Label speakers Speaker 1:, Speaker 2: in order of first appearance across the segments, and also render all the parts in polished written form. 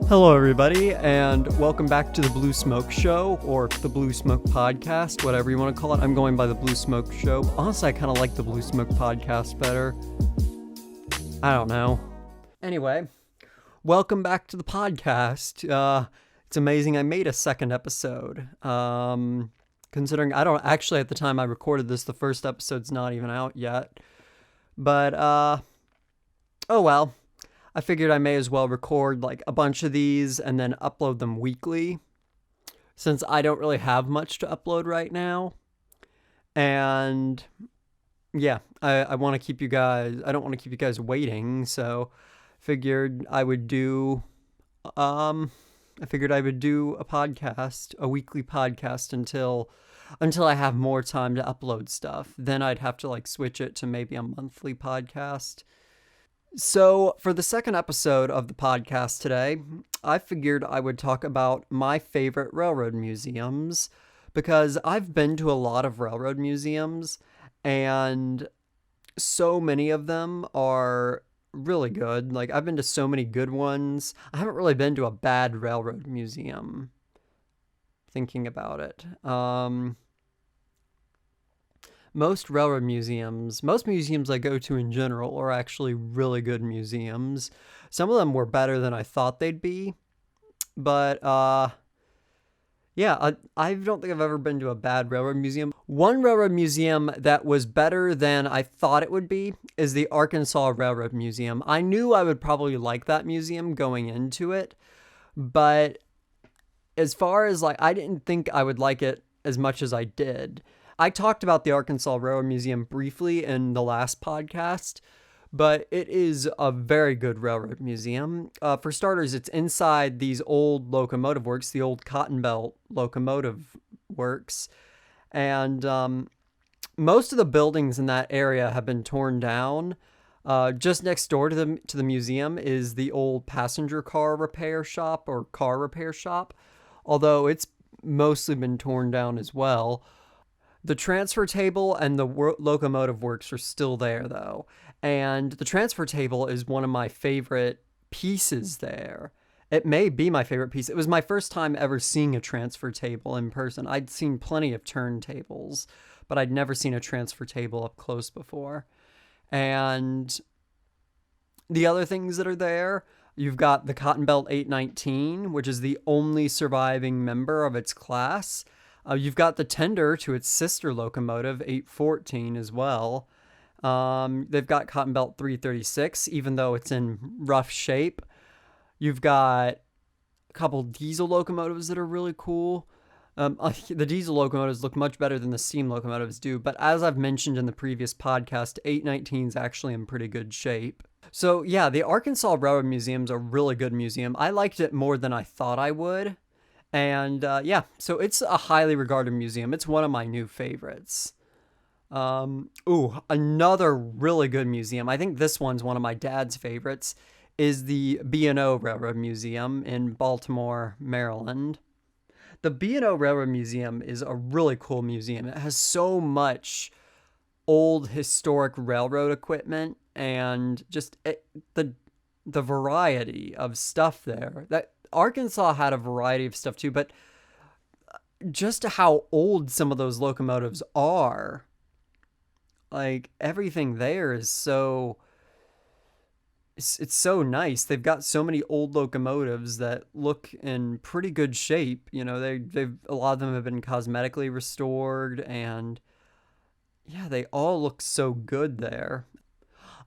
Speaker 1: Hello, everybody, and welcome back to the Blue Smoke Show, or the Blue Smoke Podcast, whatever you want to call it. I'm going by the Blue Smoke Show. Honestly, I kind of like the Blue Smoke Podcast better. I don't know. Anyway, welcome back to the podcast. It's amazing I made a second episode. Considering I don't actually, at the time I recorded this, the first episode's not even out yet. But, oh well. I figured I may as well record like a bunch of these and then upload them weekly, since I don't really have much to upload right now. And yeah, I want to keep you guys, I don't want to keep you guys waiting, so figured I would do a podcast, a weekly podcast until I have more time to upload stuff. Then I'd have to like switch it to maybe a monthly podcast. So, for the second episode of the podcast today, I figured I would talk about my favorite railroad museums, because I've been to a lot of railroad museums, and so many of them are really good. Like, I've been to so many good ones. I haven't really been to a bad railroad museum, thinking about it. Most museums I go to in general are actually really good museums. Some of them were better than I thought they'd be. But, yeah, I don't think I've ever been to a bad railroad museum. One railroad museum that was better than I thought it would be is the Arkansas Railroad Museum. I knew I would probably like that museum going into it. But as far as, like, I didn't think I would like it as much as I did. I talked about the Arkansas Railroad Museum briefly in the last podcast, but it is a very good railroad museum. For starters, it's inside these old locomotive works, the old Cotton Belt locomotive works, and most of the buildings in that area have been torn down. Just next door to the museum is the old passenger car repair shop, although it's mostly been torn down as well. The transfer table and the locomotive works are still there, though. And the transfer table is one of my favorite pieces there. It may be my favorite piece. It was my first time ever seeing a transfer table in person. I'd seen plenty of turntables, but I'd never seen a transfer table up close before. And the other things that are there, you've got the Cotton Belt 819, which is the only surviving member of its class. You've got the tender to its sister locomotive, 814, as well. They've got Cotton Belt 336, even though it's in rough shape. You've got a couple diesel locomotives that are really cool. The diesel locomotives look much better than the steam locomotives do, but as I've mentioned in the previous podcast, 819 is actually in pretty good shape. So yeah, the Arkansas Railroad Museum is a really good museum. I liked it more than I thought I would. And yeah, so it's a highly regarded museum. It's one of my new favorites. Another really good museum, I think this one's one of my dad's favorites, is the B&O Railroad Museum in Baltimore, Maryland. The B&O Railroad Museum is a really cool museum. It has so much old historic railroad equipment and just the variety of stuff there. That Arkansas had a variety of stuff too, but just how old some of those locomotives are, like everything there is so, it's so nice. They've got so many old locomotives that look in pretty good shape. You know, they've a lot of them have been cosmetically restored, and yeah, they all look so good there.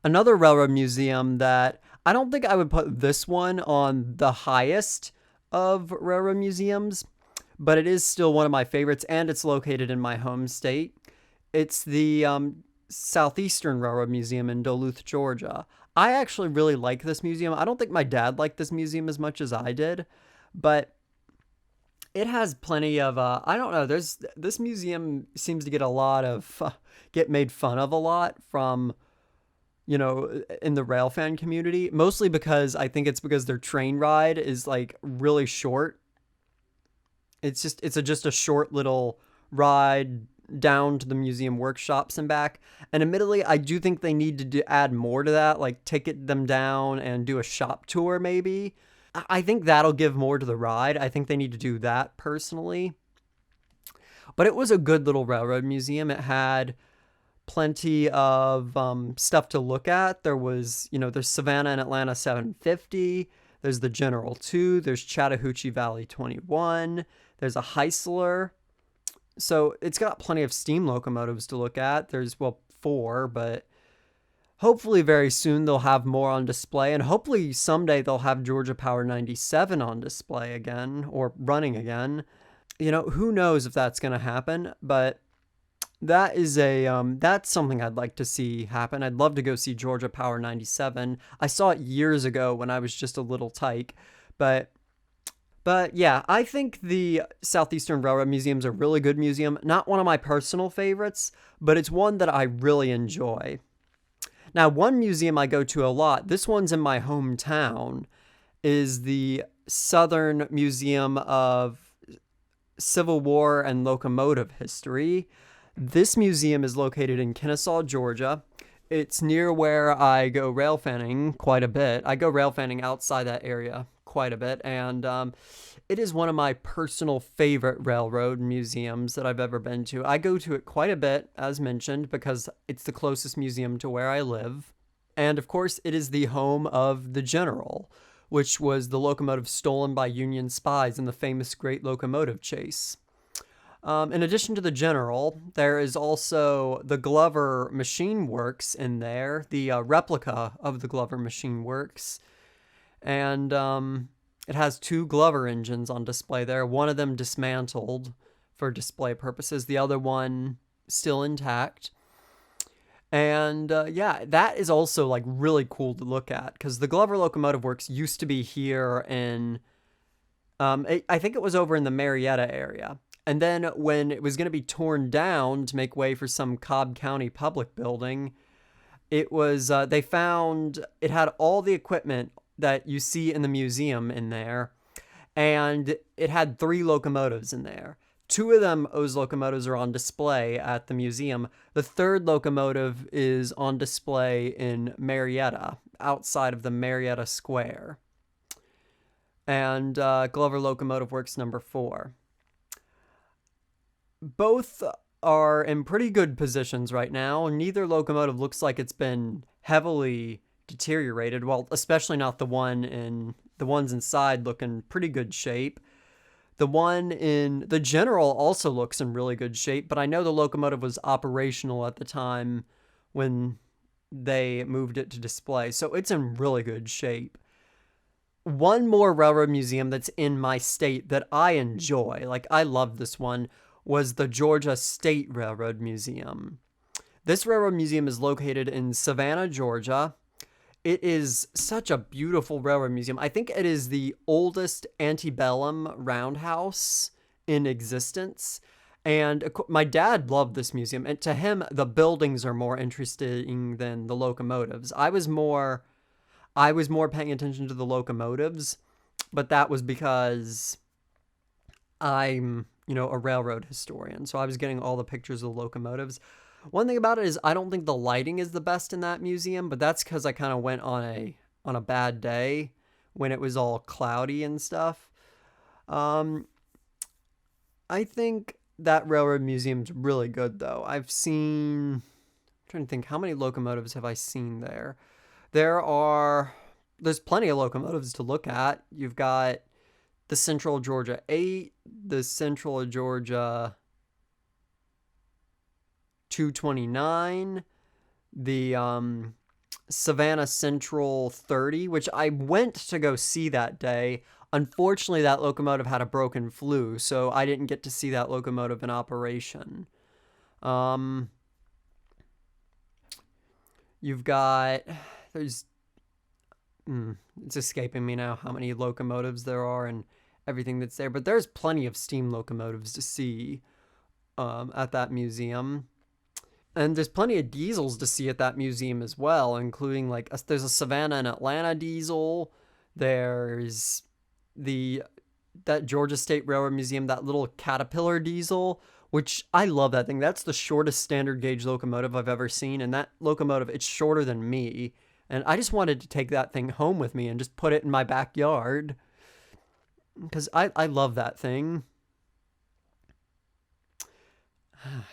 Speaker 1: Another railroad museum that I don't think I would put this one on the highest of railroad museums, but it is still one of my favorites, and it's located in my home state. It's the Southeastern Railroad Museum in Duluth, Georgia. I actually really like this museum. I don't think my dad liked this museum as much as I did, but it has plenty of, I don't know, this museum seems to get made fun of a lot from, you know, in the rail fan community, mostly because I think it's because their train ride is like really short. It's just a short little ride down to the museum workshops and back. And admittedly, I do think they need to add more to that, like take them down and do a shop tour maybe. I think that'll give more to the ride. I think they need to do that personally. But it was a good little railroad museum. It had plenty of stuff to look at. There was, there's Savannah and Atlanta 750. There's the General 2. There's Chattahoochee Valley 21. There's a Heisler. So it's got plenty of steam locomotives to look at. There's, well, 4, but hopefully very soon they'll have more on display. And hopefully someday they'll have Georgia Power 97 on display again or running again. Who knows if that's going to happen, but that is that's something I'd like to see happen. I'd love to go see Georgia Power 97. I saw it years ago when I was just a little tyke, but yeah, I think the Southeastern Railroad Museum's a really good museum. Not one of my personal favorites, but it's one that I really enjoy. Now, one museum I go to a lot, this one's in my hometown, is the Southern Museum of Civil War and Locomotive History. This museum is located in Kennesaw, Georgia. It's near where I go rail fanning quite a bit. I go rail fanning outside that area quite a bit, and it is one of my personal favorite railroad museums that I've ever been to. I go to it quite a bit, as mentioned, because it's the closest museum to where I live. And of course, it is the home of the General, which was the locomotive stolen by Union spies in the famous Great Locomotive Chase. In addition to the General, there is also the Glover Machine Works in there, the replica of the Glover Machine Works. And it has 2 Glover engines on display there, one of them dismantled for display purposes, the other one still intact. And yeah, that is also like really cool to look at because the Glover Locomotive Works used to be here in, I think it was over in the Marietta area. And then when it was going to be torn down to make way for some Cobb County public building, it was, they found it had all the equipment that you see in the museum in there. And it had 3 locomotives in there. 2 of those locomotives are on display at the museum. The 3rd locomotive is on display in Marietta, outside of the Marietta Square. And Glover Locomotive Works number 4. Both are in pretty good positions right now. Neither locomotive looks like it's been heavily deteriorated. Well, especially not the ones inside look in pretty good shape. The one in the General also looks in really good shape, but I know the locomotive was operational at the time when they moved it to display, so it's in really good shape. One more railroad museum that's in my state that I enjoy, like I love this one, was the Georgia State Railroad Museum. This railroad museum is located in Savannah, Georgia. It is such a beautiful railroad museum. I think it is the oldest antebellum roundhouse in existence. And my dad loved this museum. And to him, the buildings are more interesting than the locomotives. I was more paying attention to the locomotives, but that was because I'm, a railroad historian. So I was getting all the pictures of the locomotives. One thing about it is I don't think the lighting is the best in that museum, but that's because I kind of went on a bad day when it was all cloudy and stuff. I think that railroad museum's really good though. I'm trying to think, how many locomotives have I seen there? There's plenty of locomotives to look at. You've got the Central Georgia 8, the Central Georgia 229, the Savannah Central 30, which I went to go see that day. Unfortunately, that locomotive had a broken flue, so I didn't get to see that locomotive in operation. You've got, it's escaping me now how many locomotives there are and everything that's there, but there's plenty of steam locomotives to see at that museum. And there's plenty of diesels to see at that museum as well, including there's a Savannah and Atlanta diesel. There's that Georgia State Railroad Museum, that little Caterpillar diesel, which I love that thing. That's the shortest standard gauge locomotive I've ever seen. And that locomotive, it's shorter than me. And I just wanted to take that thing home with me and just put it in my backyard because I love that thing.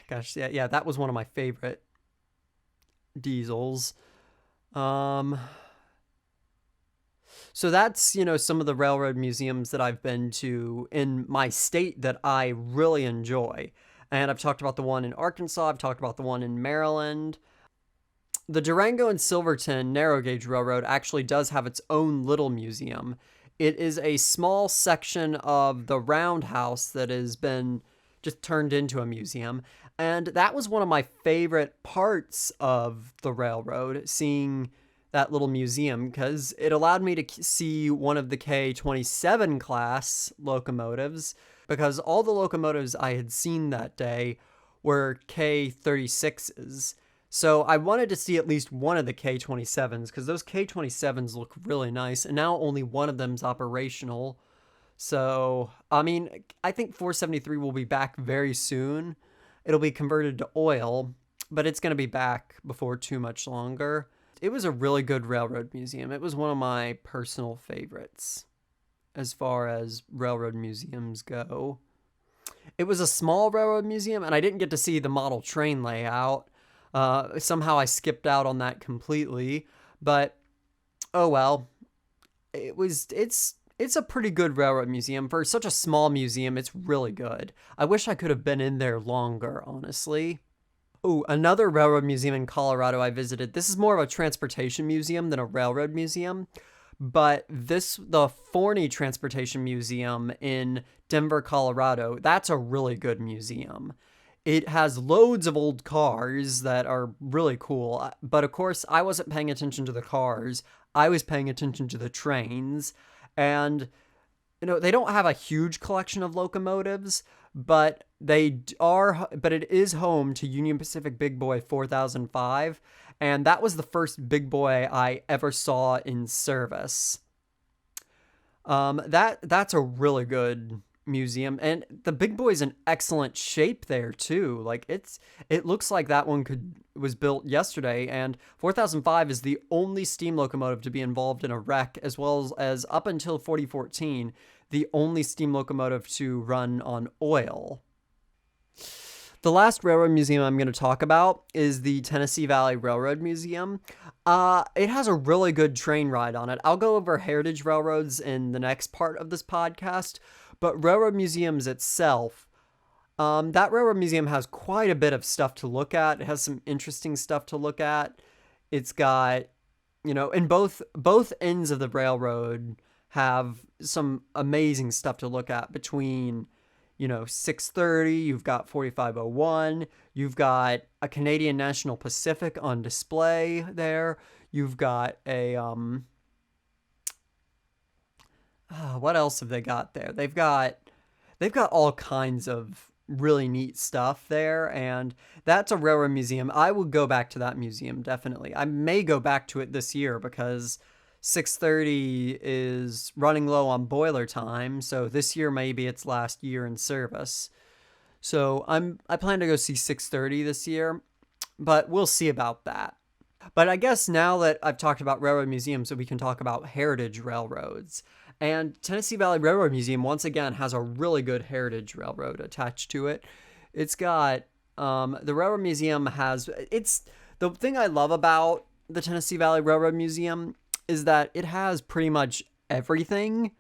Speaker 1: Gosh, yeah, that was one of my favorite diesels. Um, so that's, some of the railroad museums that I've been to in my state that I really enjoy. And I've talked about the one in Arkansas, I've talked about the one in Maryland. The Durango and Silverton narrow gauge railroad actually does have its own little museum. It is a small section of the roundhouse that has been just turned into a museum. And that was one of my favorite parts of the railroad, seeing that little museum, because it allowed me to see one of the K-27 class locomotives, because all the locomotives I had seen that day were K-36s. So I wanted to see at least one of the K-27s, because those K-27s look really nice, and now only one of them's operational. So, I mean, I think 473 will be back very soon. It'll be converted to oil, but it's going to be back before too much longer. It was a really good railroad museum. It was one of my personal favorites as far as railroad museums go. It was a small railroad museum, and I didn't get to see the model train layout. Somehow I skipped out on that completely, but oh well. It's a pretty good railroad museum. For such a small museum, it's really good. I wish I could have been in there longer, honestly. Oh, another railroad museum in Colorado I visited. This is more of a transportation museum than a railroad museum. But the Forney Transportation Museum in Denver, Colorado, that's a really good museum. It has loads of old cars that are really cool. But of course, I wasn't paying attention to the cars. I was paying attention to the trains. And, they don't have a huge collection of locomotives, but but it is home to Union Pacific Big Boy 4005. And that was the first big boy I ever saw in service. That's a really good museum, and the big boy's in excellent shape there too. Like it looks like that one was built yesterday, and 4005 is the only steam locomotive to be involved in a wreck, as well as up until 2014, the only steam locomotive to run on oil. The last railroad museum I'm going to talk about is the Tennessee Valley Railroad Museum. It has a really good train ride on it. I'll go over heritage railroads in the next part of this podcast, but railroad museums itself, that railroad museum has quite a bit of stuff to look at. It has some interesting stuff to look at. It's got, in both ends of the railroad have some amazing stuff to look at between 630, you've got 4501, you've got a Canadian National Pacific on display there. You've got a, what else have they got there? They've got all kinds of really neat stuff there, and that's a railroad museum. I would go back to that museum, definitely. I may go back to it this year because 630 is running low on boiler time, so this year may be its last year in service. So I plan to go see 630 this year, but we'll see about that. But I guess now that I've talked about railroad museums, so we can talk about heritage railroads. And Tennessee Valley Railroad Museum, once again, has a really good heritage railroad attached to it. It's got, the Railroad Museum the thing I love about the Tennessee Valley Railroad Museum is that it has pretty much everything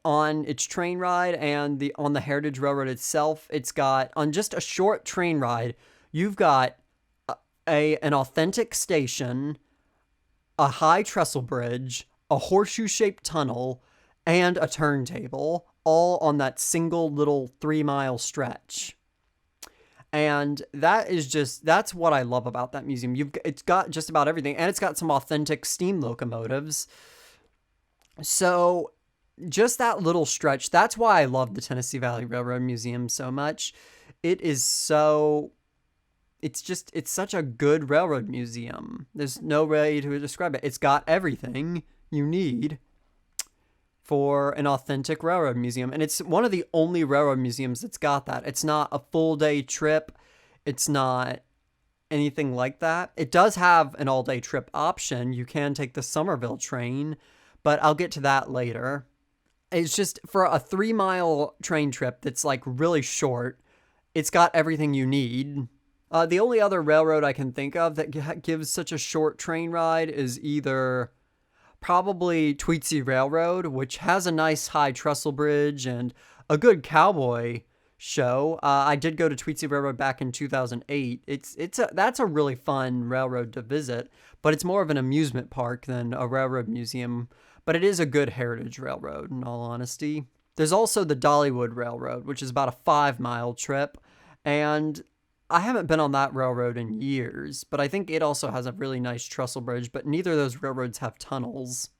Speaker 1: on its train ride, and on the Heritage Railroad itself. It's got, on just a short train ride, you've got an authentic station, a high trestle bridge, a horseshoe-shaped tunnel, and a turntable, all on that single little 3-mile stretch. And that's what I love about that museum. It's got just about everything, and it's got some authentic steam locomotives. So just that little stretch, that's why I love the Tennessee Valley Railroad Museum so much. It's such a good railroad museum. There's no way to describe it. It's got everything you need for an authentic railroad museum. And it's one of the only railroad museums that's got that. It's not a full day trip. It's not, anything like that. It does have an all-day trip option. You can take the Somerville train, but I'll get to that later. It's just for a 3-mile train trip that's like really short, it's got everything you need. The only other railroad I can think of that gives such a short train ride is either probably Tweetsie Railroad, which has a nice high trestle bridge and a good cowboy show. I did go to Tweetsie Railroad back in 2008. That's a really fun railroad to visit, but it's more of an amusement park than a railroad museum. But it is a good heritage railroad, in all honesty. There's also the Dollywood Railroad, which is about a 5-mile trip, and I haven't been on that railroad in years, but I think it also has a really nice trestle bridge, but neither of those railroads have tunnels.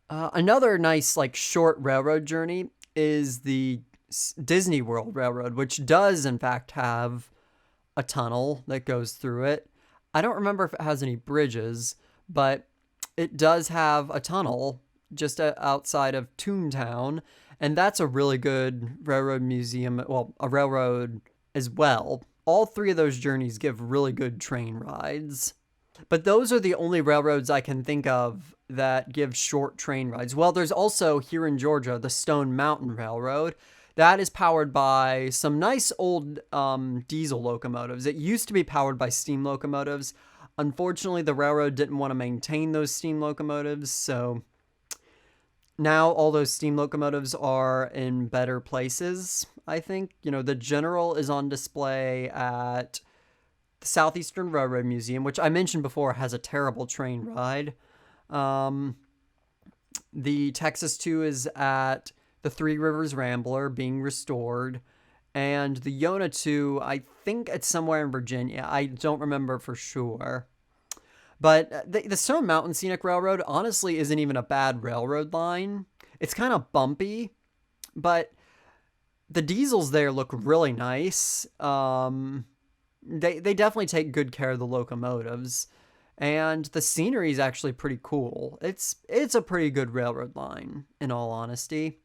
Speaker 1: Another nice, like, short railroad journey is the Disney World Railroad, which does, in fact, have a tunnel that goes through it. I don't remember if it has any bridges, but it does have a tunnel just outside of Toontown, and that's a really good railroad museum, well, a railroad as well. All three of those journeys give really good train rides. But those are the only railroads I can think of that give short train rides. Well, there's also, here in Georgia, the Stone Mountain Railroad. That is powered by some nice old diesel locomotives. It used to be powered by steam locomotives. Unfortunately, the railroad didn't want to maintain those steam locomotives, so now all those steam locomotives are in better places, I think. You know, the General is on display at the Southeastern Railroad Museum, which I mentioned before has a terrible train ride. The Texas 2 is at the Three Rivers Rambler being restored. And the Yona 2, I think it's somewhere in Virginia. I don't remember for sure. But the Stone Mountain Scenic Railroad honestly isn't even a bad railroad line. It's kind of bumpy, but the diesels there look really nice. They definitely take good care of the locomotives, and the scenery is actually pretty cool. It's a pretty good railroad line, in all honesty.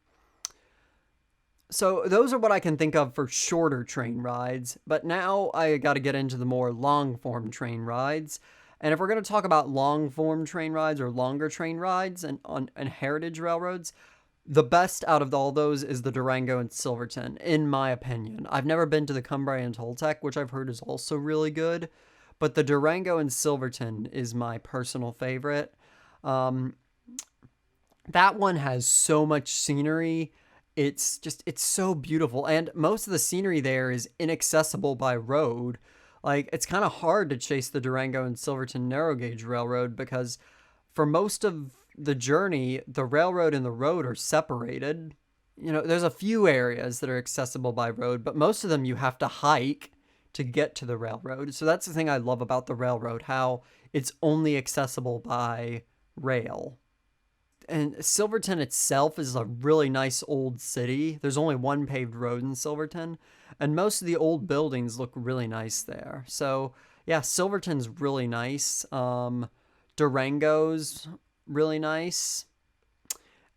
Speaker 1: So those are what I can think of for shorter train rides, but now I got to get into the more long-form train rides. And if we're going to talk about long-form train rides or longer train rides and heritage railroads, the best out of all those is the Durango and Silverton, in my opinion. I've never been to the Cumbrae and Toltec, which I've heard is also really good, but the Durango and Silverton is my personal favorite. That one has so much scenery. It's so beautiful, and most of the scenery there is inaccessible by road. Like, it's kind of hard to chase the Durango and Silverton narrow gauge railroad because for most of the journey, the railroad and the road are separated. You know, there's a few areas that are accessible by road, but most of them you have to hike to get to the railroad. So that's the thing I love about the railroad, how it's only accessible by rail. And Silverton itself is a really nice old city. There's only one paved road in Silverton, and most of the old buildings look really nice there. So, yeah, Silverton's really nice. Durango's really nice.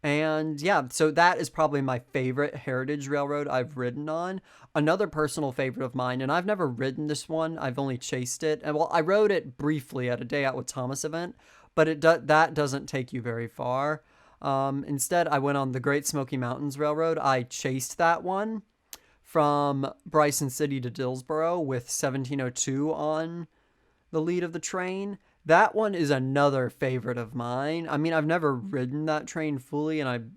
Speaker 1: And yeah, so that is probably my favorite heritage railroad I've ridden on. Another personal favorite of mine, and I've never ridden this one, I've only chased it. And well, I rode it briefly at a Day Out with Thomas event, but that doesn't take you very far. Instead, I went on the Great Smoky Mountains Railroad. I chased that one from Bryson City to Dillsboro with 1702 on the lead of the train. That one is another favorite of mine. I mean, I've never ridden that train fully, and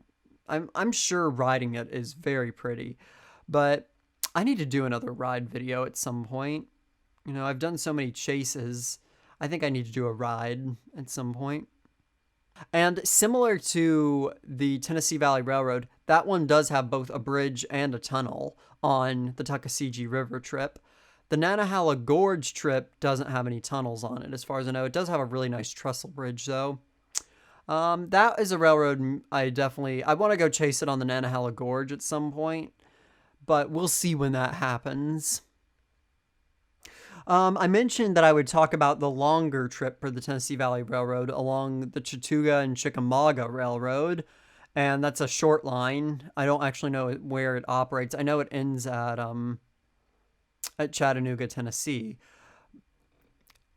Speaker 1: I'm sure riding it is very pretty, but I need to do another ride video at some point. You know, I've done so many chases. I think I need to do a ride at some point. And similar to the Tennessee Valley Railroad, that one does have both a bridge and a tunnel on the Tuckasegee River trip. The Nantahala Gorge trip doesn't have any tunnels on it, as far as I know. It does have a really nice trestle bridge, though. That is a railroad I want to go chase it on the Nantahala Gorge at some point, but we'll see when that happens. I mentioned that I would talk about the longer trip for the Tennessee Valley Railroad along the Chattooga and Chickamauga Railroad, and that's a short line. I don't actually know where it operates. I know it ends at Chattanooga, Tennessee.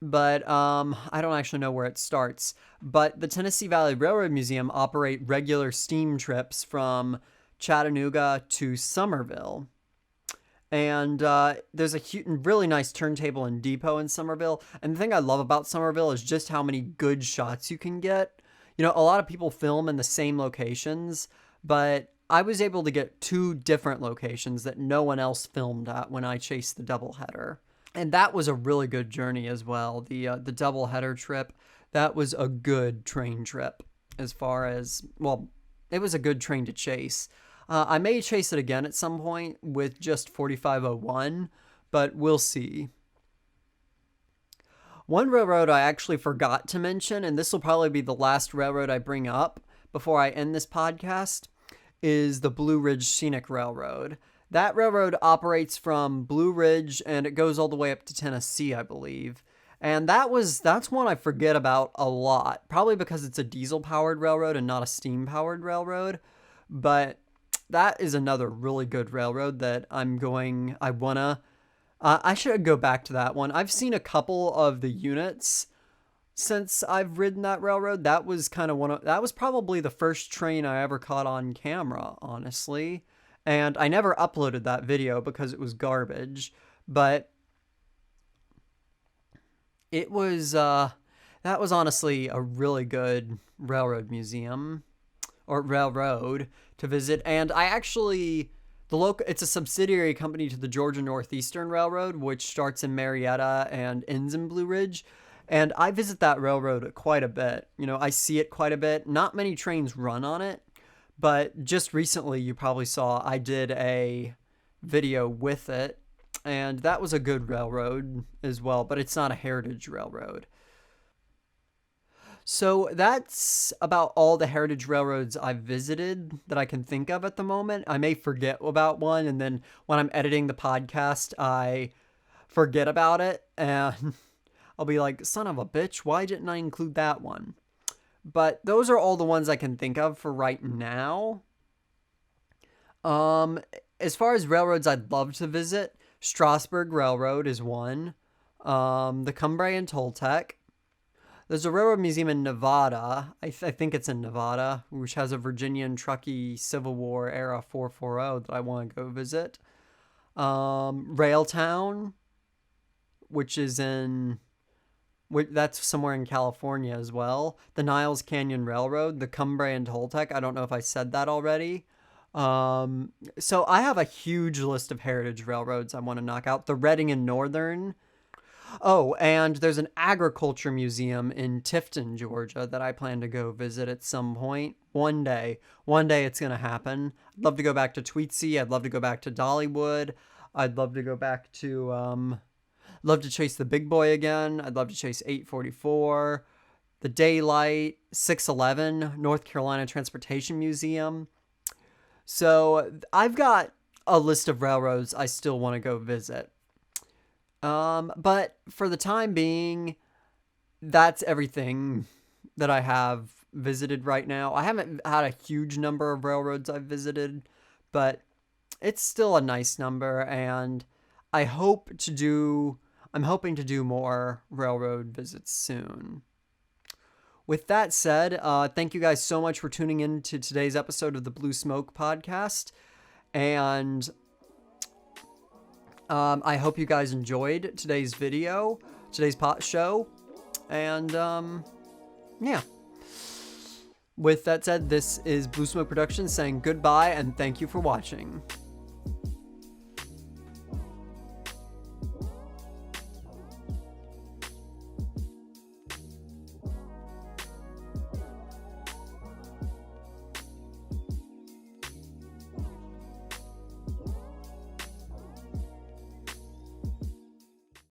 Speaker 1: but I don't actually know where it starts. But the Tennessee Valley Railroad Museum operate regular steam trips from Chattanooga to Somerville. And there's a really nice turntable and depot in Somerville. And the thing I love about Somerville is just how many good shots you can get. You know, a lot of people film in the same locations, but I was able to get two different locations that no one else filmed at when I chased the doubleheader. And that was a really good journey as well. The doubleheader trip, that was a good train trip as far as, well, it was a good train to chase. I may chase it again at some point with just 4501, but we'll see. One railroad I actually forgot to mention, and this will probably be the last railroad I bring up before I end this podcast, is the Blue Ridge Scenic Railroad. That railroad operates from Blue Ridge and it goes all the way up to Tennessee, I believe. And that's one I forget about a lot, probably because it's a diesel-powered railroad and not a steam-powered railroad. But that is another really good railroad that I should go back to that one. I've seen a couple of the units since I've ridden that railroad. That was that was probably the first train I ever caught on camera, honestly. And I never uploaded that video because it was garbage, but it was, that was honestly a really good railroad museum, or railroad, to visit. And I actually, it's a subsidiary company to the Georgia Northeastern Railroad, which starts in Marietta and ends in Blue Ridge. And I visit that railroad quite a bit. You know, I see it quite a bit. Not many trains run on it, but just recently you probably saw I did a video with it. And that was a good railroad as well, but it's not a heritage railroad. So that's about all the heritage railroads I've visited that I can think of at the moment. I may forget about one, and then when I'm editing the podcast, I forget about it, and I'll be like, son of a bitch, why didn't I include that one? But those are all the ones I can think of for right now. As far as railroads I'd love to visit, Strasburg Railroad is one. The Cumbrian Toltec. There's a railroad museum in Nevada. I think it's in Nevada, which has a Virginia and Truckee Civil War era 440 that I want to go visit. Railtown, which is that's somewhere in California as well. The Niles Canyon Railroad, the Cumbrian Toltec. I don't know if I said that already. So I have a huge list of heritage railroads I want to knock out. The Reading and Northern. Oh, and there's an agriculture museum in Tifton, Georgia that I plan to go visit at some point. One day it's going to happen. I'd love to go back to Tweetsy. I'd love to go back to Dollywood. I'd love to go back to, love to chase the Big Boy again. I'd love to chase 844, the Daylight, 611, North Carolina Transportation Museum. So I've got a list of railroads I still want to go visit. But for the time being, that's everything that I have visited right now. I haven't had a huge number of railroads I've visited, but it's still a nice number, and I'm hoping to do more railroad visits soon. With that said, thank you guys so much for tuning in to today's episode of the Blue Smoke podcast, and I hope you guys enjoyed today's video, today's show, and yeah. With that said, this is Blue Smoke Productions saying goodbye and thank you for watching.